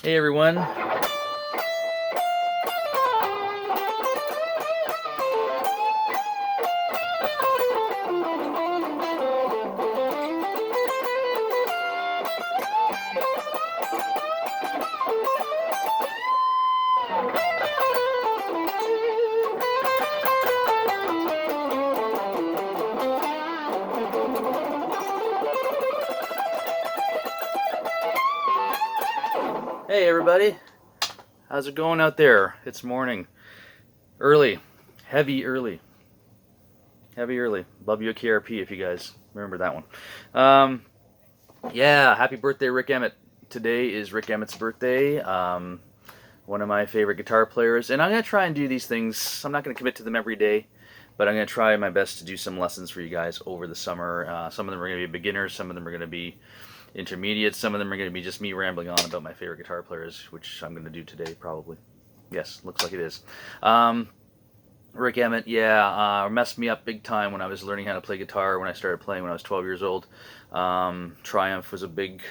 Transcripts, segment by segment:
Hey everyone. Hey everybody. How's it going out there? It's morning. Early. Heavy early. Heavy early. WKRP if you guys remember that one. Um, yeah, happy birthday Rick Emmett. Today is Rick Emmett's birthday. One of my favorite guitar players. And I'm going to try and do these things. I'm not going to commit to them every day, but I'm going to try my best to do some lessons for you guys over the summer. Some of them are going to be beginners, some of them are going to be intermediate, some of them are going to be just me rambling on about my favorite guitar players, which I'm going to do today probably. Yes, looks like it is. Rick Emmett, yeah, messed me up big time when I was learning how to play guitar when I started playing when I was 12 years old. Triumph was a big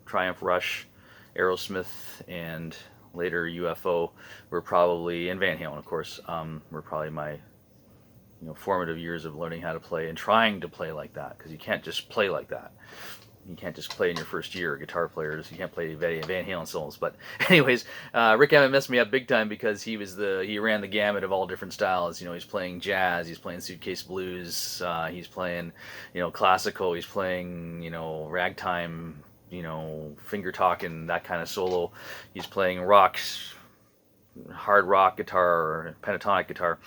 Triumph Rush, Aerosmith, and later UFO were probably, and Van Halen, of course, were probably my formative years of learning how to play and trying to play like that, because you can't just play like that. You can't just play in your first year. Guitar players, you can't play Van Halen solos. But anyways, Rick Emmett messed me up big time because he ran the gamut of all different styles. He's playing jazz, he's playing suitcase blues, he's playing classical, he's playing ragtime, finger talking, that kind of solo. He's playing rock, hard rock guitar, pentatonic guitar,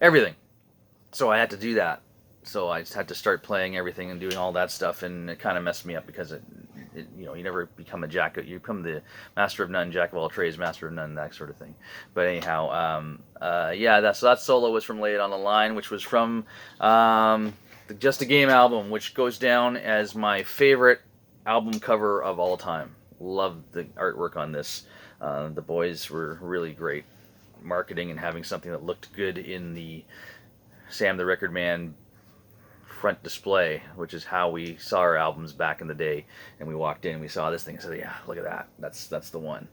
everything. So I had to do that. So I just had to start playing everything and doing all that stuff, and it kind of messed me up because you never become a jack. You become the master of none, jack of all trades, master of none, that sort of thing. But anyhow, yeah, that solo was from "Lay It on the Line," which was from the Just a Game album, which goes down as my favorite album cover of all time. Love the artwork on this. The boys were really great marketing and having something that looked good in the Sam the Record Man front display, which is how we saw our albums back in the day. And we walked in and we saw this thing and said, yeah, look at that. That's the one.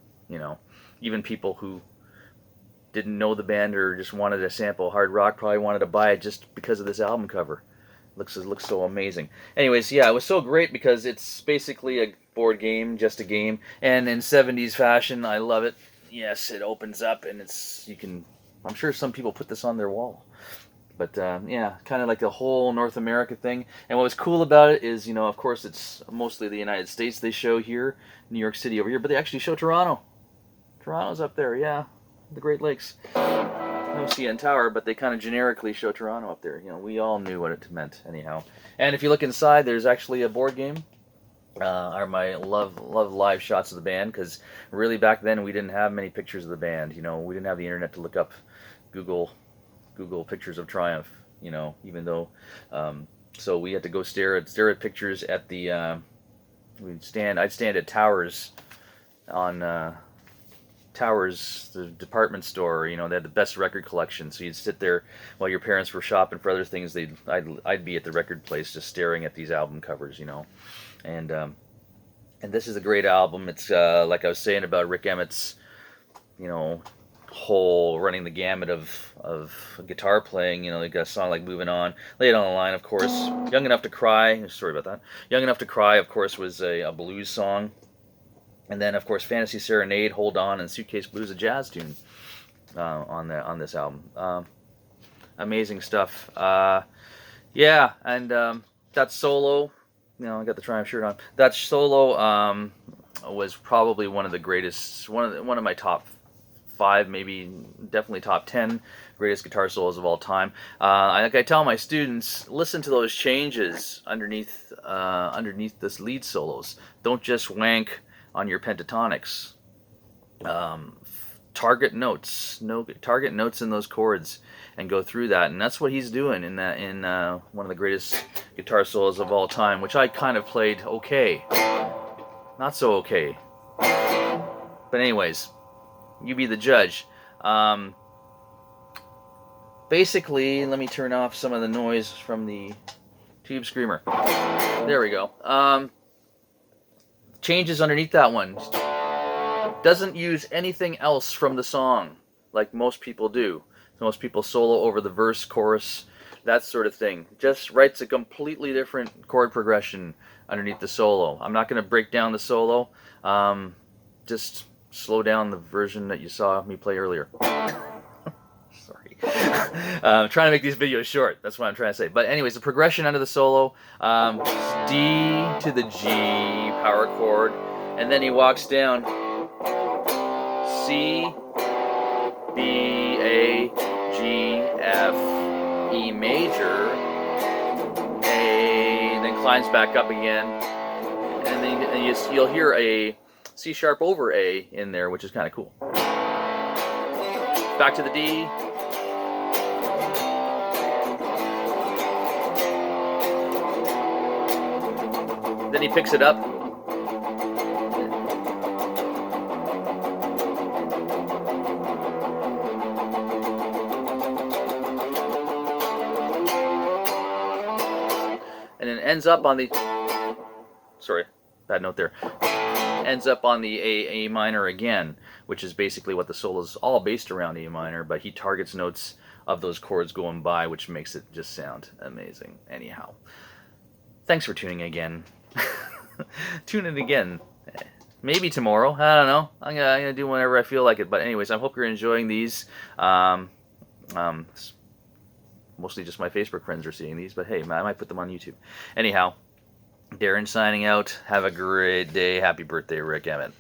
Even people who didn't know the band or just wanted to sample hard rock probably wanted to buy it just because of this album cover. It looks so amazing. Anyways, yeah, it was so great because it's basically a board game, just a game. And in 70s fashion, I love it. Yes, it opens up and I'm sure some people put this on their wall. But yeah, kind of like the whole North America thing. And what was cool about it is, of course, it's mostly the United States they show here, New York City over here, but they actually show Toronto. Toronto's up there, yeah, the Great Lakes. No CN Tower, but they kind of generically show Toronto up there. We all knew what it meant, anyhow. And if you look inside, there's actually a board game. My love live shots of the band, because really back then we didn't have many pictures of the band. We didn't have the internet to look up Google pictures of Triumph, even though, so we had to go stare at pictures at the, I'd stand at Towers on, Towers, the department store, they had the best record collection, so you'd sit there while your parents were shopping for other things, I'd be at the record place just staring at these album covers, and this is a great album. It's, like I was saying about Rick Emmett's, whole running the gamut of guitar playing. They got a song like "Moving On," "Lay It on the Line," of course. "Young Enough to Cry." Sorry about that. "Young Enough to Cry," of course, was a blues song, and then of course "Fantasy Serenade," "Hold On," and "Suitcase Blues," a jazz tune on this album. Amazing stuff. Yeah, and that solo. I got the Triumph shirt on. That solo was probably one of the greatest. One of my top 5, maybe definitely top 10 greatest guitar solos of all time. Like I tell my students, listen to those changes underneath this lead solos. Don't just wank on your pentatonics. Target notes in those chords and go through that, and that's what he's doing in one of the greatest guitar solos of all time, which I kind of played okay, not so okay. But anyways, you be the judge. Basically, let me turn off some of the noise from the Tube Screamer. There we go. Changes underneath that one. Doesn't use anything else from the song like most people do. Most people solo over the verse, chorus, that sort of thing. Just writes a completely different chord progression underneath the solo. I'm not going to break down the solo. Just slow down the version that you saw me play earlier. Sorry. I'm trying to make these videos short. That's what I'm trying to say. But anyways, the progression under the solo, D to the G power chord, and then he walks down C, B, A, G, F, E major, A, then climbs back up again, and then you'll hear a C sharp over A in there, which is kind of cool. Back to the D. Then he picks it up. And then ends up on the, sorry, bad note there, ends up on the A minor again, which is basically what the solo is all based around, A minor, but he targets notes of those chords going by, which makes it just sound amazing. Anyhow, thanks for tuning in again. Tune in again. Maybe tomorrow. I don't know. I'm gonna do whenever I feel like it. But anyways, I hope you're enjoying these. Mostly just my Facebook friends are seeing these, but hey, I might put them on YouTube. Anyhow, Darren signing out. Have a great day. Happy birthday, Rick Emmett.